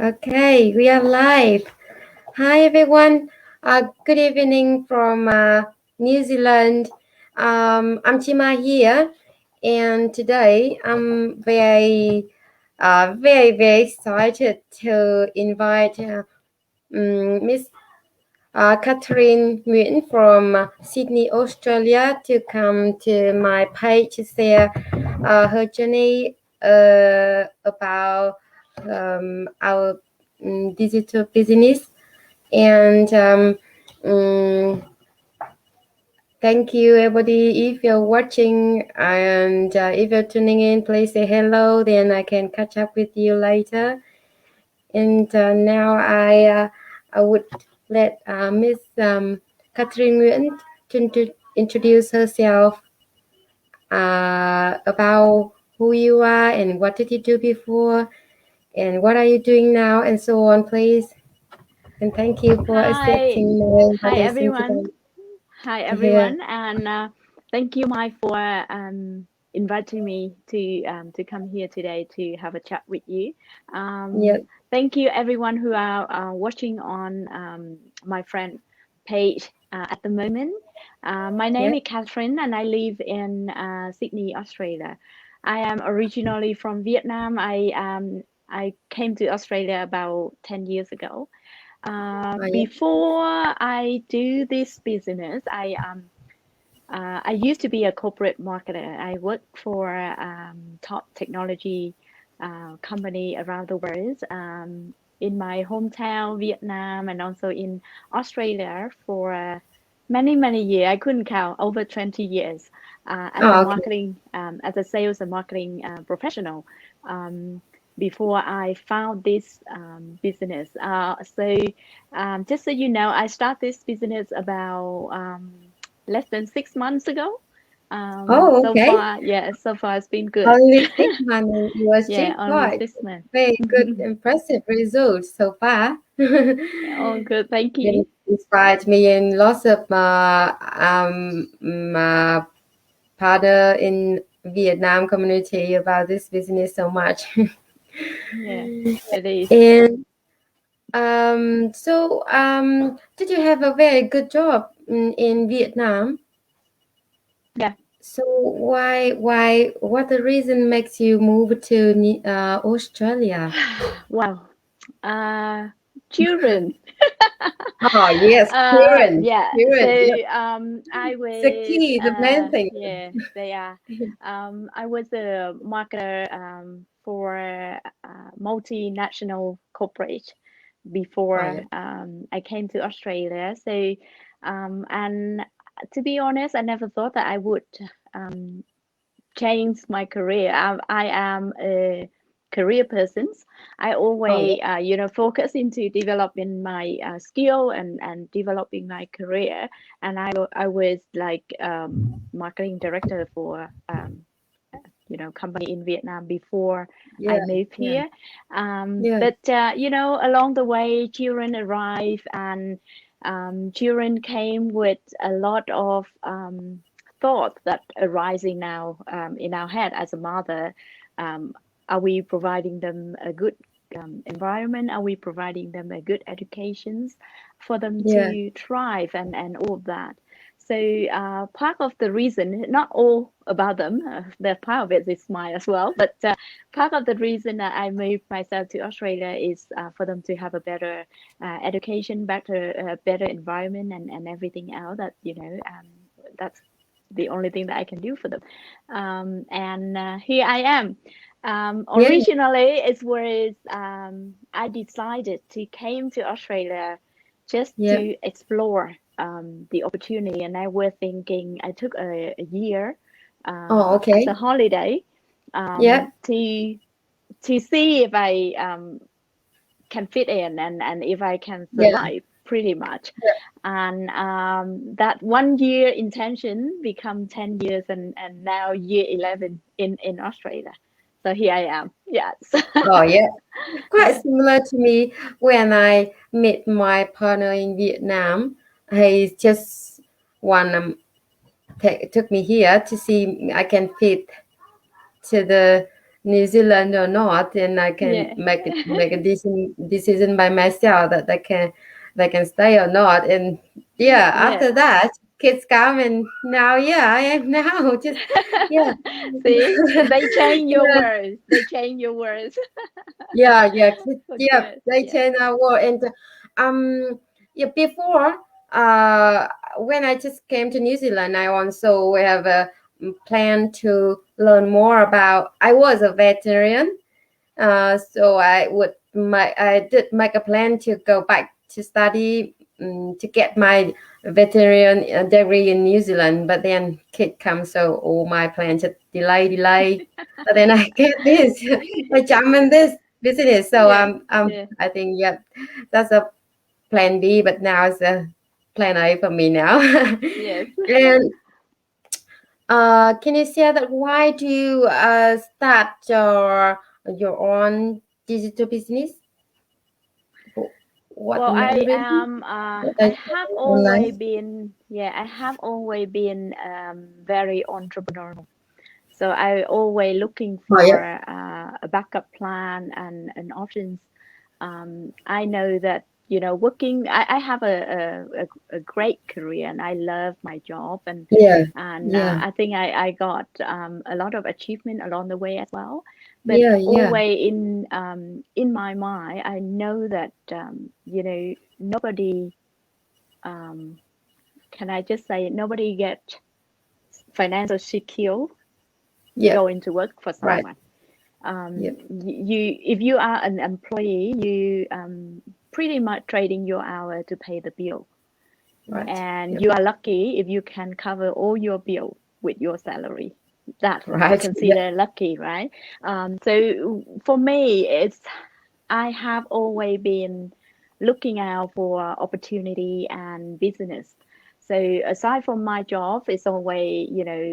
Okay, we are live. Hi everyone. Good evening from New Zealand. I'm Chima here, and today I'm very excited to invite Ms Katherine Nguyễn from Sydney, Australia, to come to my page to share her journey about our digital business. And thank you, everybody. If you're watching and if you're tuning in, please say hello. Then I can catch up with you later. And now I would let Ms. Katherine Nguyễn to introduce herself about who you are and what did you do before and what are you doing now and so on, please. And thank you for accepting my invitation today. Hi everyone, and thank you, Mai, for inviting me to come here today to have a chat with you. Thank you everyone who are watching on my friend page at the moment. My name is Katherine, and I live in Sydney, Australia. I am originally from Vietnam. I came to Australia about 10 years ago. Before I do this business, I used to be a corporate marketer. I worked for top technology company around the world, in my hometown, Vietnam, and also in Australia for many years. I couldn't count, over 20 years as a marketing, as a sales and marketing professional. Before I found this business. Just so you know, I started this business about less than 6 months ago. Okay. So far it's been good. Only 6 months. You are only 6 months. Very good, impressive results so far. Oh, good. Thank you. It inspired me and lots of partner in Vietnam community about this business so much. Yeah, it is. And did you have a very good job in Vietnam? Yeah. So what the reason makes you move to Australia? Wow. Children. Oh yes, children. Yeah. Children, I was the key, the main thing. Yeah, they are. I was a marketer for multinational corporate before I came to Australia. So and to be honest, I never thought that I would change my career. I am a career person. I always focus into developing my skill and developing my career. And I was like marketing director for company in Vietnam before I moved here. But along the way, children arrived, and children came with a lot of thought that arising now in our head as a mother. Are we providing them a good environment? Are we providing them a good education for them to thrive and all of that? So part of the reason, not all about them, the part of it is mine as well, but part of the reason that I moved myself to Australia is for them to have a better education, better environment, and everything else that, that's the only thing that I can do for them. And here I am. Originally, it was I decided to came to Australia just to explore the opportunity, and I was thinking I took a year as a holiday to see if I can fit in and if I can survive. Pretty much. And that 1 year intention become 10 years and now year 11 in Australia. So here I am. Yes. Quite similar to me. When I met my partner in Vietnam, he just took me here to see I can fit to the New Zealand or not, and I can Yeah. make a decision by myself that I can stay or not. And yeah, Yeah. after that, kids come, and now yeah, I am now just yeah. See, they change your Yeah, words. They change your words yeah, for yeah. good. They Yeah. change our world, and yeah. Before, when I just came to New Zealand, I also have a plan to learn more about. I was a veterinarian, so I did make a plan to go back to study to get my veterinarian degree in New Zealand. But then kid comes, so all my plans just delay. But then I get this, I jump in this business. So Yeah. Yeah. I think yeah, that's a plan B. But now it's a plan A for me now. Yes. And can you share that why do you start your own digital business? What Well, main I reason? am. What I are you have doing always online? been. Yeah, I have always been very entrepreneurial. So I always looking Oh for yeah, a backup plan and options. I know that working. I have a great career and I love my job yeah, and yeah, I think I got a lot of achievement along the way as well. But yeah. always in my mind, I know that nobody. Um, can I just say nobody get financial secure Yeah, going to work for right. someone. Yeah, You if you are an employee, you pretty much trading your hour to pay the bill, right. and Yep, you are lucky if you can cover all your bill with your salary. That's right. Yeah. considered lucky, right? So for me, it's I have always been looking out for opportunity and business. So aside from my job, it's always,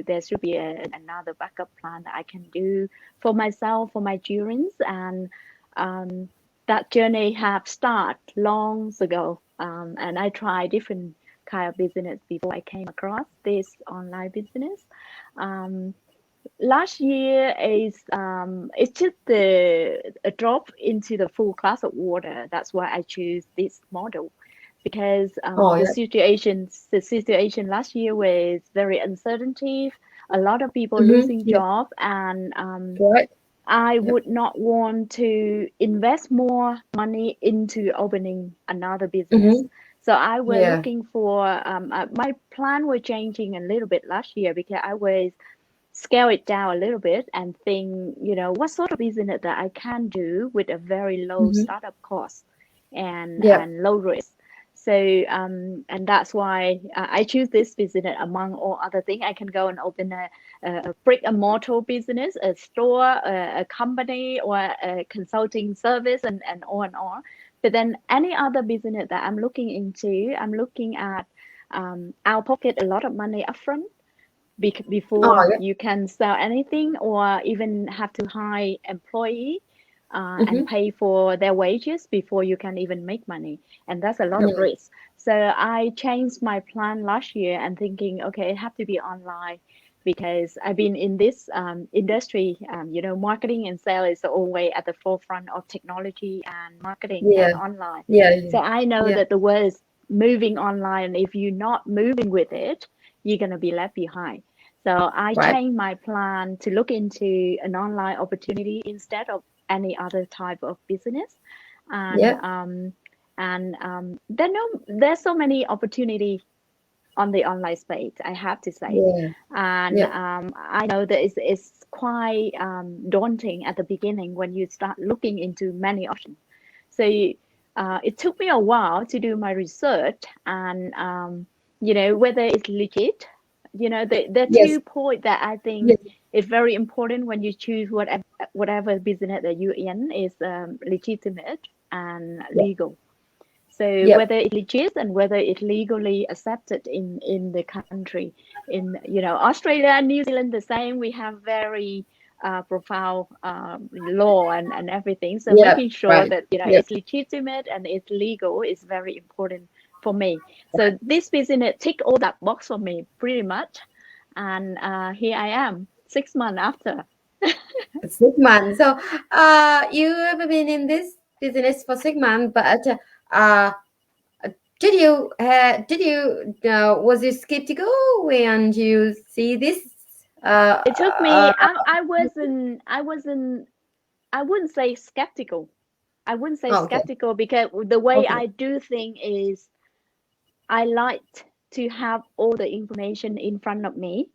there should be another backup plan that I can do for myself, for my children. And um, that journey have started long ago. And I tried different kind of business before I came across this online business. Um, Last year is it's just a drop into the full glass of water. That's why I choose this model because Oh yeah. the situation last year was very uncertainty, a lot of people Mm-hmm. losing Yeah. job, and Right. I Yep. would not want to invest more money into opening another business. Mm-hmm. So I was Yeah. looking for my plan was changing a little bit last year because I was scale it down a little bit and think, what sort of business that I can do with a very low Mm-hmm. startup cost Yeah. and low risk. So and that's why I choose this business among all other things. I can go and open a brick and mortar business, a store, a company, or a consulting service, and on and on. But then any other business that I'm looking into, I'm looking at I'll pocket a lot of money upfront before Oh yeah. you can sell anything or even have to hire employee and Mm-hmm. pay for their wages before you can even make money, and that's a lot of Yeah. risk. So I changed my plan last year and thinking, okay, it have to be online because I've been in this industry. Marketing and sales is always at the forefront of technology and marketing Yeah. and online. Yeah. So Yeah. I know Yeah. that the world is moving online, and if you're not moving with it, you're going to be left behind. So I Right. changed my plan to look into an online opportunity instead of any other type of business. And Yeah. there's so many opportunity on the online space, I have to say. Yeah. And Yeah. I know that it's quite daunting at the beginning when you start looking into many options. So it took me a while to do my research and whether it's legit. The Yes. 2 points that I think Yes. is very important when you choose whatever business that you're in is legitimate and Yeah. legal. So Yep. whether it's legit and whether it's legally accepted in the country, in Australia and New Zealand the same, we have very profound law and everything. So Yep. making sure Right. that Yep. it's legitimate and it's legal is very important for me. So this business tick all that box for me pretty much, and here I am 6 months after. 6 months. So, you ever been in this business for 6 months, but uh, was you skeptical when you see this? Uh, It took me. uh, I wouldn't say skeptical. I wouldn't say okay, skeptical because the way okay, I do things is I like to have all the information in front of me,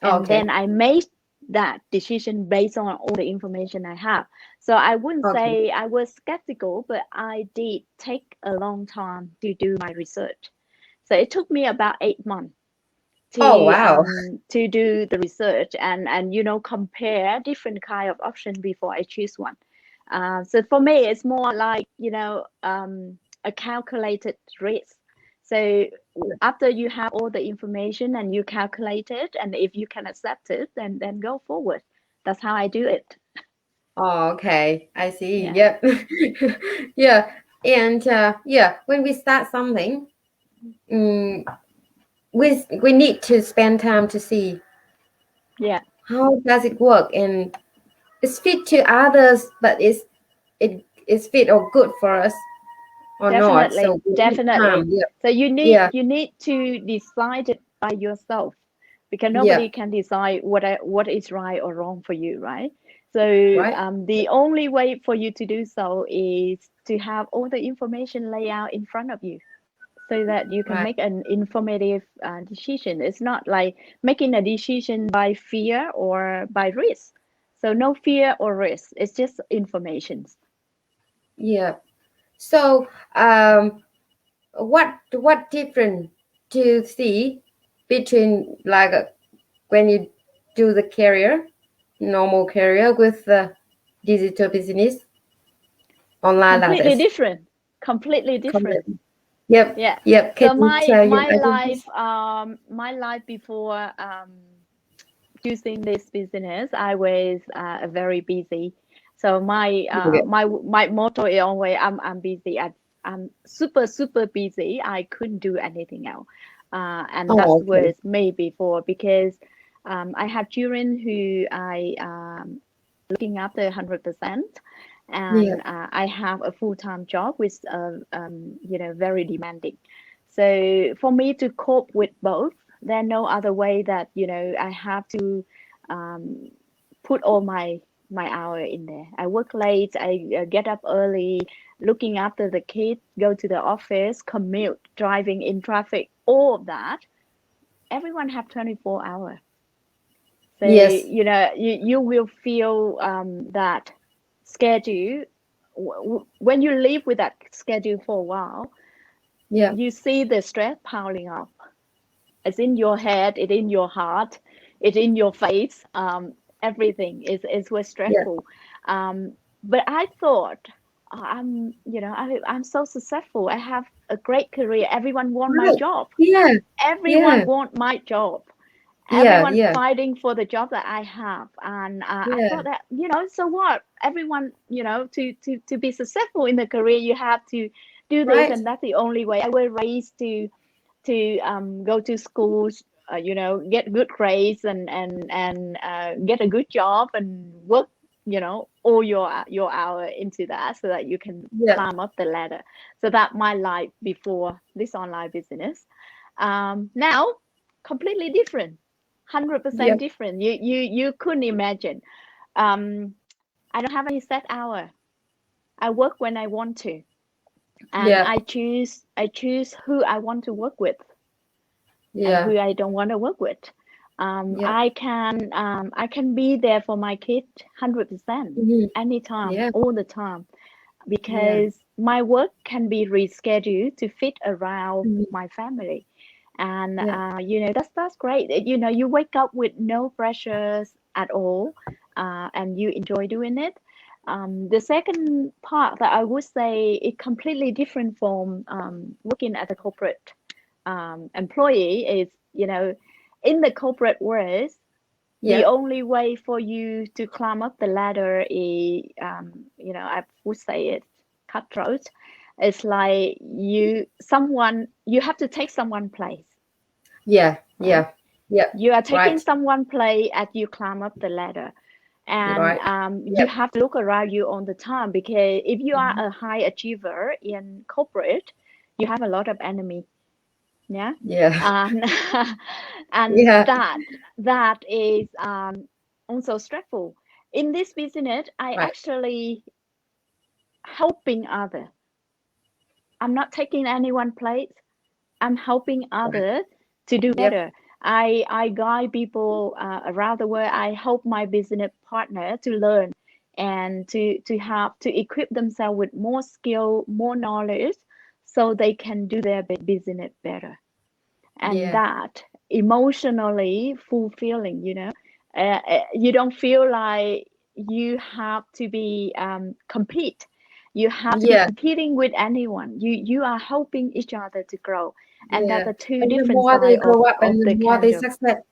and okay, then I make that decision based on all the information I have. So I wouldn't okay. say I was skeptical, but I did take a long time to do my research. So it took me about 8 months Oh, wow. to do the research and compare different kind of option before I choose one. So for me, it's more like a calculated risk. So after you have all the information and you calculate it, and if you can accept it, then go forward. That's how I do it. Oh, okay. I see. Yeah, Yep. Yeah. And yeah, when we start something, mm, we need to spend time to see yeah, how does it work, and it's fit to others, but it is fit or good for us or not. So definitely, we need time. definitely. Yeah. So Yeah. you need to decide it by yourself, because Yeah. nobody can decide what is right or wrong for you, right? So Right. the only way for you to do so is to have all the information laid out in front of you, so that you can Right. make an informative decision. It's not like making a decision by fear or by risk. So no fear or risk. It's just information. Yeah. So what different to see between like when you do the career, normal career with the digital business, online like Completely this? different. Completely different. Completely. Yep. Yeah. Yep. Can So you tell your audience? my life before choosing this business, I was very busy. So Yeah. my motto is always I'm busy. I'm super busy. I couldn't do anything else. And that Oh, okay. was me before, because I have children who I looking after 100%, Yeah. and I have a full-time job which very demanding. So for me to cope with both, there's no other way that I have to um, put all my hour in there. I work late, I get up early, looking after the kids, go to the office, commute, driving in traffic, all of that. Everyone have 24 hours. So Yes. you will feel that schedule. When you live with that schedule for a while, Yeah. you see the stress piling up. It's in your head, it's in your heart, it's in your face. Everything is was Yeah. stressful. But I thought, I'm so successful. I have a great career. Everyone want my Right. job. Yeah. Yeah. Everyone want my job. Yeah. Everyone Yeah. fighting for the job that I have, and I Yeah. thought that so what? Everyone, to be successful in the career, you have to do this, Right. and that's the only way. I was raised to go to schools, get good grades and get a good job and work, all your hour into that so that you can Yeah. climb up the ladder. So that my life before this online business. Now completely different, Yeah. 100% different. You couldn't imagine. Um, I don't have any set hour. I work when I want to, and Yeah. I choose who I want to work with and Yeah. who I don't want to work with. Yeah. I can be there for my kid 100% Hmm. anytime, Yeah. all the time, Yeah. because my work can be rescheduled to fit around Mhm. my family. And Yeah. that's great. You wake up with no pressures at all, and you enjoy doing it. The second part that I would say is completely different from working at a corporate employee is, in the corporate world, the Yeah. only way for you to climb up the ladder is, I would say it's cutthroat. It's like you have to take someone place, Yeah. right? Yeah. Yeah. You are taking Right. someone place as you climb up the ladder. and Right. you Yep. have to look around you all the time, because if you are Mhm. a high achiever in corporate, you have a lot of enemy. Yeah. Yeah. And and Yeah. that is also stressful. In this business, I Right. actually helping other. I'm not taking anyone place. I'm helping Right. others to do Yep. better. I guide people around the world. I help my business partner to learn and to have to equip themselves with more skill, more knowledge, so they can do their business better. And Yeah. that emotionally fulfilling, you don't feel like you have to be compete, you have to be Yeah. competing with anyone. You are helping each other to grow, and that Yeah. the two And the different more they side grow up of and the the more they candle. succeed,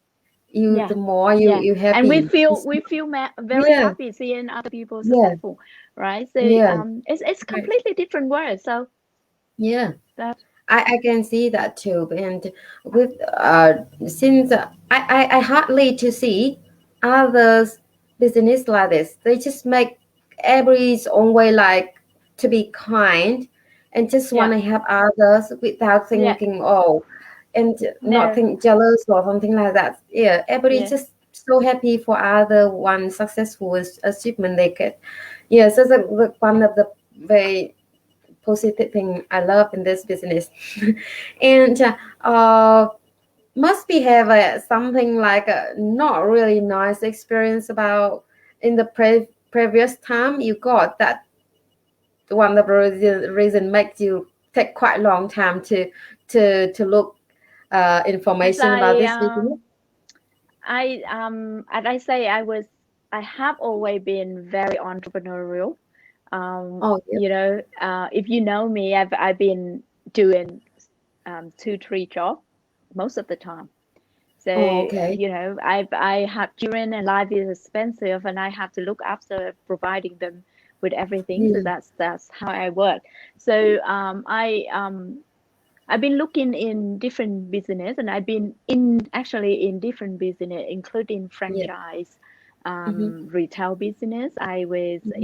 you Yeah, the more yeah. you And we happy. feel It's, we feel very yeah. happy seeing other people Yeah. successful, right? So Yeah. it's Right. completely different world. So Yeah. that I can see that too. And with since I hardly to see others business like this. They just make every's own way, like to be kind and just want yeah, to help others without yeah, thinking, oh, and not no, think jealous or something like that. Yeah, everybody yeah. just so happy for other one successful achievement they get. Yeah, so the one of the very positive thing I love in this business. And must be have something like a not really nice experience about in the previous time you got that one of the reason makes you take quite a long time to look As information about this business. as I say, I have always been very entrepreneurial. Oh, yep. If you know me, I've been doing 2, 3 jobs most of the time. So Oh, okay. I have children, and life is expensive, and I have to look after providing them with everything. So Yeah, that's how I work. So I've been looking in different business, and I've been in actually in different business, including yeah. franchise, Mm-hmm. retail business. I was Mm-hmm.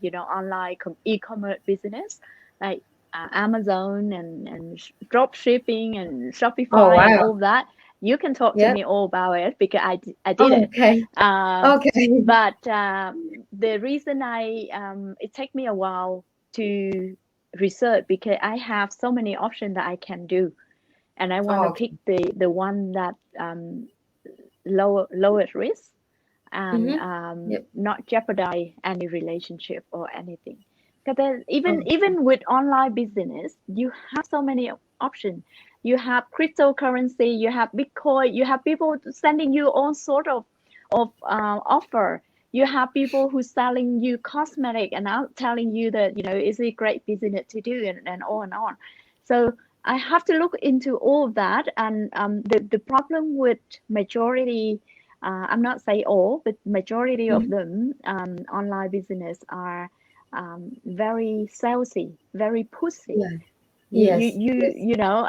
in, online e-commerce business, like Amazon and drop shipping and Oh, Shopify and wow. all that. You can talk to Yep. me all about it, because I did Oh, it. okay. Um, Okay. but the reason it take me a while to research, because I have so many options that I can do, and I want Oh, to okay. pick the one that lowest risk, and Mm-hmm. Yep. not jeopardize any relationship or anything. Because then Oh, even with online business, you have so many options. You have cryptocurrency, you have Bitcoin, you have people sending you all sort of offer. You have people who selling you cosmetic and out telling you that it's a great business to do, and on and on. So I have to look into all of that, and the problem with majority, I'm not say all, but majority of mm-hmm. them, online business are very salesy, very pushy. Yeah. You you Yes. you Yes. you know,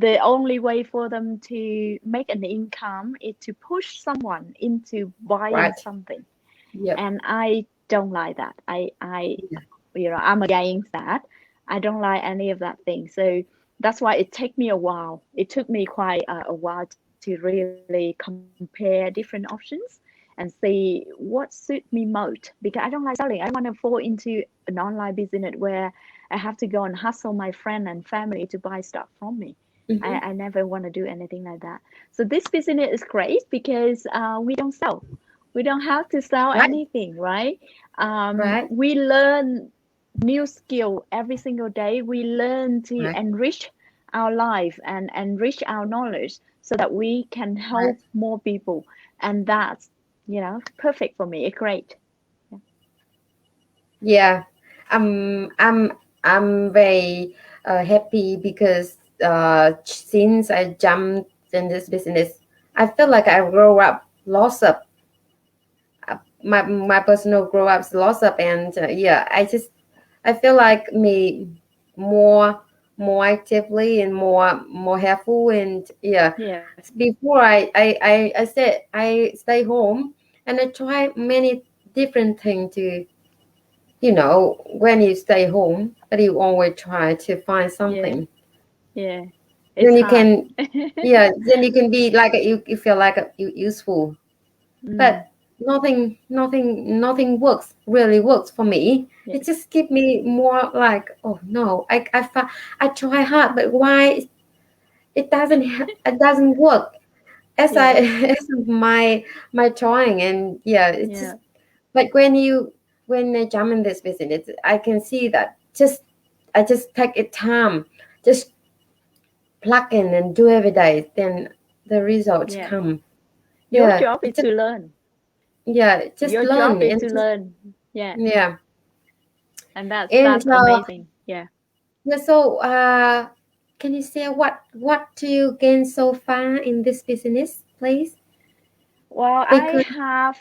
the only way for them to make an income is to push someone into buying Right. something, Yep. and I don't like that. I Yeah. I'm against that. I don't like any of that thing. So that's why it take me a while. It took me quite a while to really compare different options and see what suit me most, because I don't like selling. I don't want to fall into an online business where I have to go and hustle my friend and family to buy stuff from me. Mm-hmm. I never want to do anything like that. So this business is great because we don't sell. We don't have to sell Right. anything, right? Right. We learn new skill every single day. We learn to Right. enrich our life and enrich our knowledge so that we can Right. help more people. And that's, perfect for me. It's great. Yeah. Yeah. I'm very happy because since I jumped in this business, I feel like I grow up lots of my personal grow ups lots of, and yeah, I feel like me more more actively and more helpful, and yeah, Yeah. before I said I stay home and I try many different things to, when you stay home, but you always try to find Yeah. something. Yeah. It's Then you hard. can, yeah, then you can be like you feel like useful, Mm, but nothing works really works for me. It yes. just give me more like, oh no, I try hard, but why it doesn't work as I Yeah. as my trying. And yeah, it's just Yeah. like when I jump in this business, I can see that I just take it time, just plug in and do every day, then the results Yeah. come. Your Yeah, job is it just to learn. yeah, just Your job learn is and to just learn. Yeah. yeah. And that's And that's amazing. Yeah. yeah, so can you say what do you gain so far in this business, please? Well, I Because have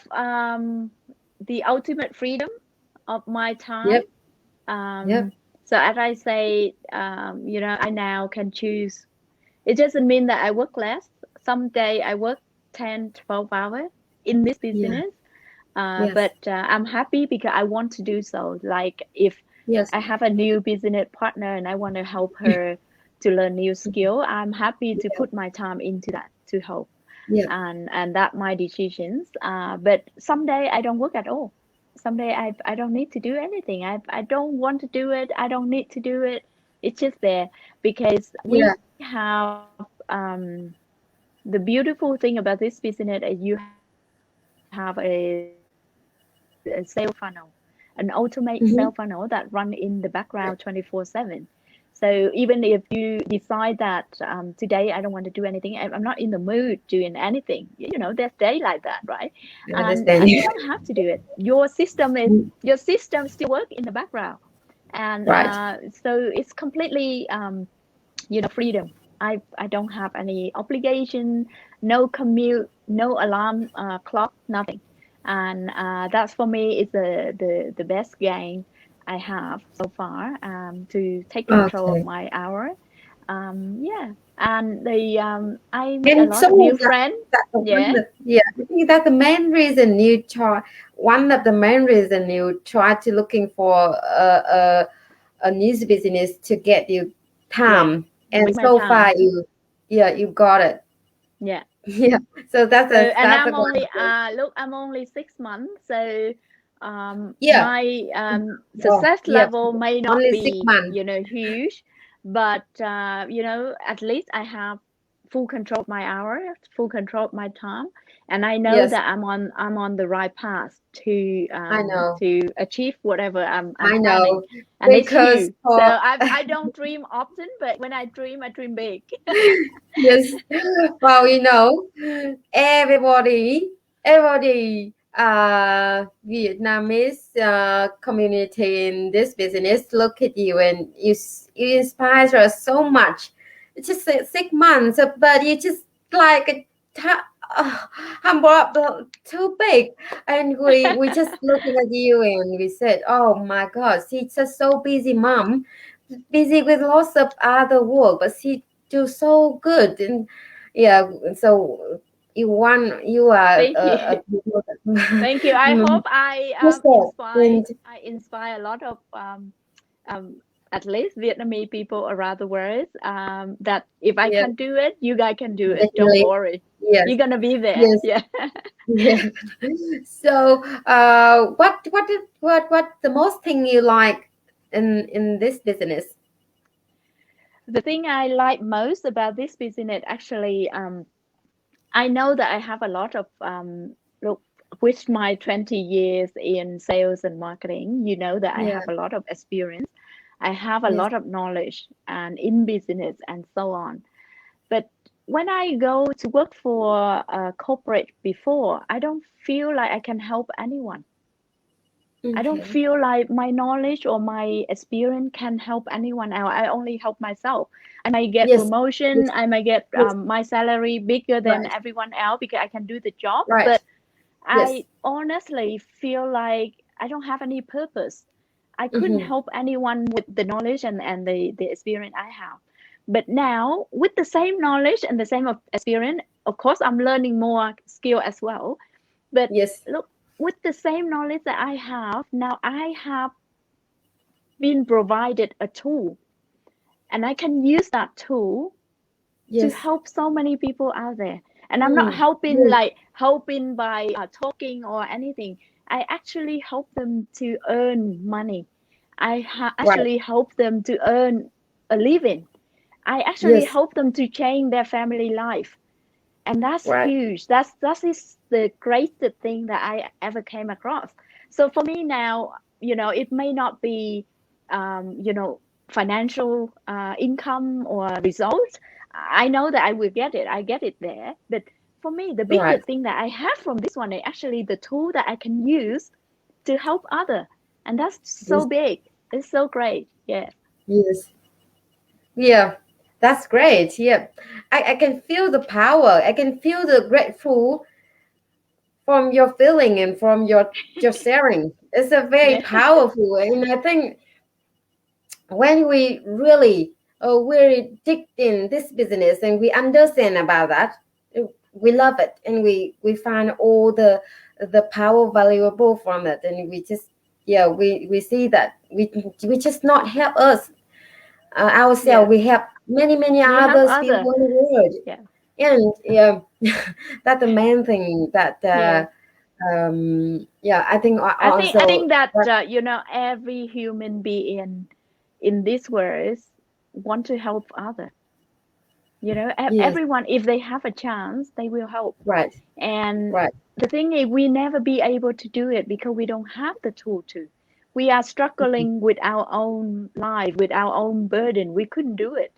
the ultimate freedom of my time. yep, yep, Um, so as I say, I now can choose. It doesn't mean that I work less. Someday I work 10, 12 hours in this yeah, business. yes, But I'm happy because I want to do so. Like if yes, I have a new business partner and I want to help her to learn new skill, I'm happy to yeah, put my time into that to help. yeah, And that my decisions. But someday I don't work at all. Someday I don't need to do anything. I don't want to do it. I don't need to do it. It's just there because yeah. we have the beautiful thing about this business is you have a sales funnel, an ultimate sales funnel that run in the Mm-hmm. background 24/7. So even if you decide that today I don't want to do anything, I'm not in the mood doing anything. There's day like that, right? And I you understand. don't have to do it. Your system still work in the background, and Right. so it's completely freedom. I don't have any obligation, no commute, no alarm clock, nothing. And that's for me is the best gain I have so far, to take control of Okay. my hour. Yeah, and the I meet a And lot so of new that, friends. that's the one Yeah, that, yeah, I think that's the main reason you try. One of the main reason you try to looking for a news business to get you yeah, time, and with my so time. far you got it. Yeah. Yeah. So So and that's a I'm only one. look, I'm only 6 months, so Yeah. my Oh, success yeah. level may not Only six be months. huge, but at least I have full control of my hours, full control of my time, and I know Yes, that I'm on the right path I know. to achieve whatever I'm I planning, know. and it's Because huge. So for I don't dream often, but when I dream big. yes, well, everybody Vietnamese community in this business look at you, and you inspire us so much. It's just 6 months, but you just like a humble up too big, and we just looking at you and we said, oh my God, she's just so busy mom, busy with lots of other work, but she do so good. And yeah, so you are Thank you. Thank you. I hope I and inspire a lot of um, at least Vietnamese people around the world, that if I yeah, can do it, you guys can do it. Don't definitely, worry. yes, You're gonna be there. yes, Yeah. yeah. So what the most thing you like in this business? The thing I like most about this business actually, I know that I have a lot of look, with my 20 years in sales and marketing, you know that I Yeah, have a lot of experience. I have a yes, lot of knowledge and in business and so on. But when I go to work for a corporate before, I don't feel like I can help anyone. I don't okay, feel like my knowledge or my experience can help anyone else. I only help myself. I might get yes, promotion. yes, I might get yes, my salary bigger than right, everyone else because I can do the job. right, But yes, I honestly feel like I don't have any purpose. I couldn't mm-hmm. help anyone with the knowledge and the experience I have. But now, with the same knowledge and the same experience, of course, I'm learning more skill as well. But Yes. look, with the same knowledge that I have now, I have been provided a tool, and I can use that tool to Yes. help so many people out there. And I'm not Mm. helping Yes. like helping by talking or anything. I actually help them to earn money. Right. Actually help them to earn a living. I actually Yes. help them to change their family life. And that's Right. huge. That is the greatest thing that I ever came across. So for me now, it may not be financial income or results. I know that I will get it. I get it there. But for me, the Right. biggest thing that I have from this one is actually the tool that I can use to help other. And that's so Yes. big. It's so great. Yeah. Yes. Yeah. That's great. Yeah. I can feel the power. I can feel the grateful from your feeling and from your sharing. It's a very Yeah. powerful, and I think when we really dig in this business and we understand about that, we love it, and we find all the power valuable from it, and we just, yeah, we see that we just not help us ourselves, Yeah. we help many We have others other. people in the world. Yeah. And yeah, that's the main thing that Yeah. yeah, I think I also think that that, every human being in this world want to help other. yes, Everyone, if they have a chance, they will help. right, And right, the thing is, we never be able to do it because we don't have the tool to. We are struggling with our own life, with our own burden. We couldn't do it.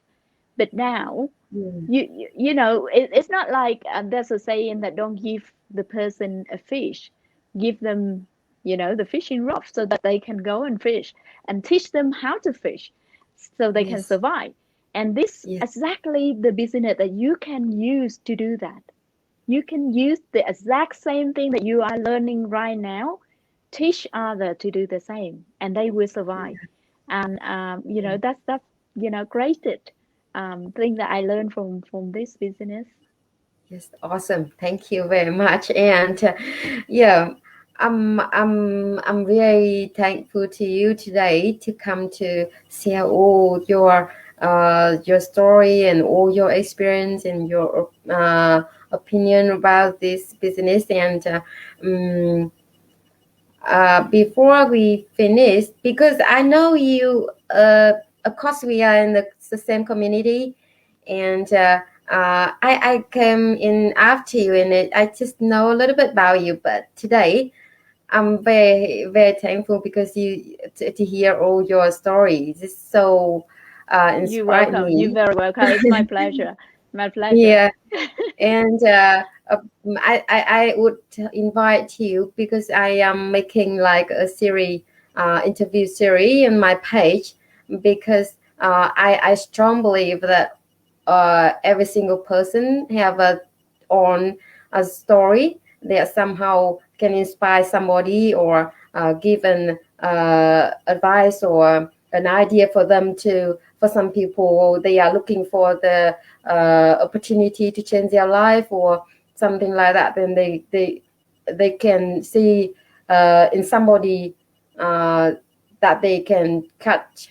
But now, mm, it's not like there's a saying that don't give the person a fish, give them the fishing rod so that they can go and fish, and teach them how to fish so they can yes, survive. And this yes, exactly the business that you can use to do that. You can use the exact same thing that you are learning right now, teach other to do the same, and they will survive. And that's greatest thing that I learned from this business. yes, awesome, thank you very much. And yeah, I'm very thankful to you today to come to share all your story and all your experience and your opinion about this business. And um, before we finish, because I know you, of course, we are in the same community, and I came in after you, and I just know a little bit about you. But today, I'm very thankful because to hear all your stories. It's so You're inspired welcome. You're me. very welcome. It's my pleasure. My pleasure. Yeah, and I would invite you because I am making like a series, interview series on my page, because I strongly believe that every single person have a own a story that somehow can inspire somebody, or give an advice or an idea for them to, for some people they are looking for the opportunity to change their life or something like that, then they can see in somebody uh, that they can catch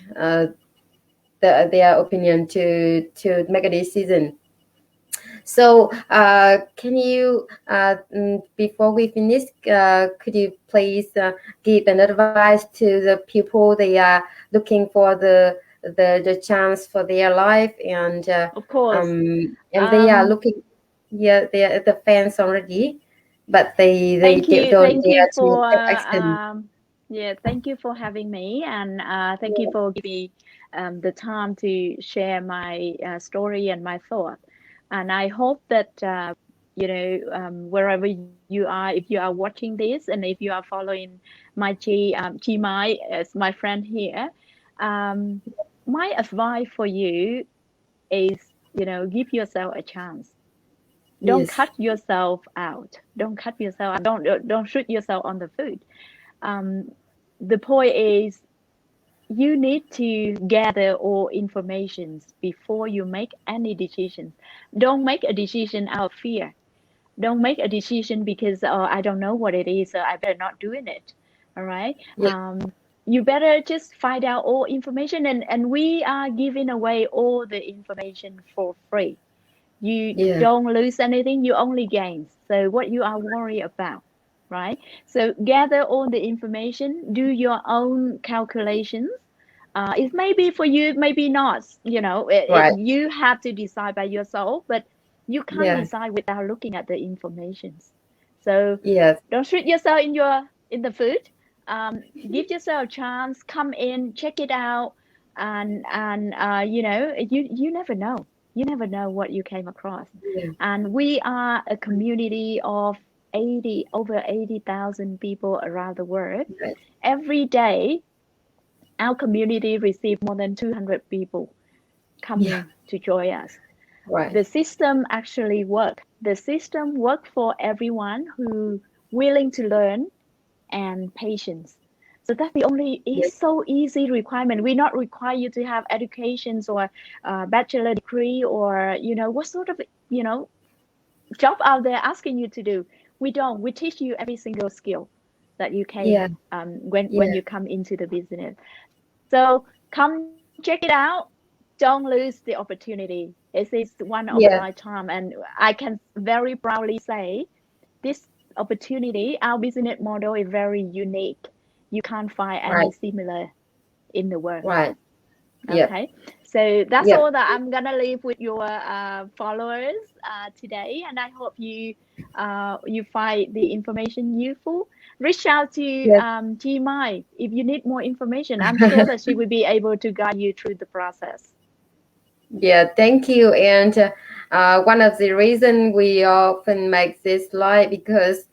their opinion to make a decision. So can you before we finish, could you please give an advice to the people they are looking for the chance for their life, Of course. and they are Um, looking, yeah, they are the fans already, but don't thank you dare to for take action. yeah, thank you for having me, and thank you for giving me the time to share my story and my thought. And I hope that wherever you are, if you are watching this, and if you are following my Chi Mai as my friend here, um, my advice for you is, give yourself a chance. Don't Yes, cut yourself out. Don't cut yourself out. Don't shoot yourself on the foot. um, the point is, you need to gather all informations before you make any decisions. Don't make a decision out of fear. Don't make a decision because I don't know what it is, so I better not doing it. All right. Yeah. You better just find out all information, and we are giving away all the information for free. You Yeah. don't lose anything, you only gain. So what you are worried about, right? So gather all the information, do your own calculations. It may be for you, maybe not. Right. You have to decide by yourself, but you can't Yeah. decide without looking at the information. So Yes. don't treat yourself in the food. Give yourself a chance, come in, check it out, and you never know. You never know what you came across. Yeah. And we are a community of over 80,000 people around the world. Right. Every day, our community receives more than 200 people Yeah. coming to join us. Right. The system actually work. The system work for everyone who willing to learn and patience. So that's the only, Yes. it's so easy requirement. We not require you to have educations or bachelor degree or, what sort of, job out there asking you to do. We don't. We teach you every single skill that you can Yeah. when Yeah. you come into the business. So come check it out. Don't lose the opportunity. It is one of a Yeah. lifetime, and I can very proudly say this opportunity, our business model is very unique. You can't find any Right. similar in the world. Right. Yep. Okay, so that's Yep. all that I'm gonna leave with your followers today, and I hope you find the information useful. Reach out to Yes. G Mai if you need more information. I'm sure that she will be able to guide you through the process. Yeah, thank you. And one of the reason we often make this live because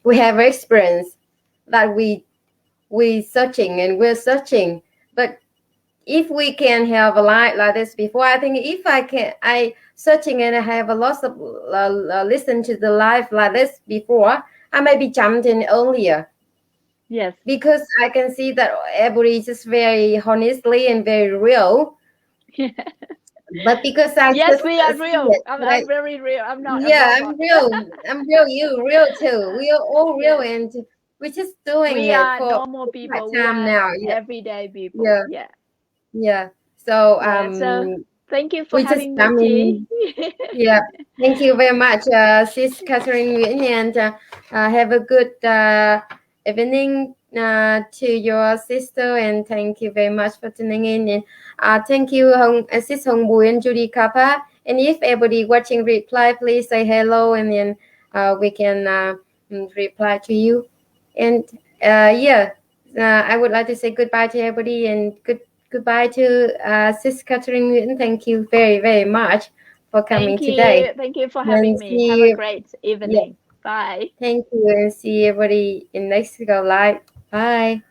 we have experience that we searching and we're searching. But if we can have a live like this before, I think if I searching and I have a lot of listen to the live like this before, I maybe jumped in earlier Yes. because I can see that everybody is just very honestly and very real. But because I Yes, just we are see it, real. but I'm very real. I'm not a yeah, robot. I'm real, you real too. We are all real, Yes, and we're just doing we it are for normal quite people. We time are now. Yeah, everyday people. yeah, Yeah, yeah. So yeah. So thank you for we just having I me, Chi. mean, yeah. Thank you very much, Sis Catherine Nguyễn, and have a good evening to your sister, and thank you very much for tuning in. And thank you, Sis Hồng Bùi and Judy Kappa. And if everybody watching reply, please say hello, and then we can reply to you. And yeah, I would like to say goodbye to everybody, and goodbye to Sis Catherine Nguyễn. Thank you very, very much for coming Thank today. you. Thank you for having And me. Have a see, great yeah, evening. Bye. thank you, and see everybody in next go live. Bye.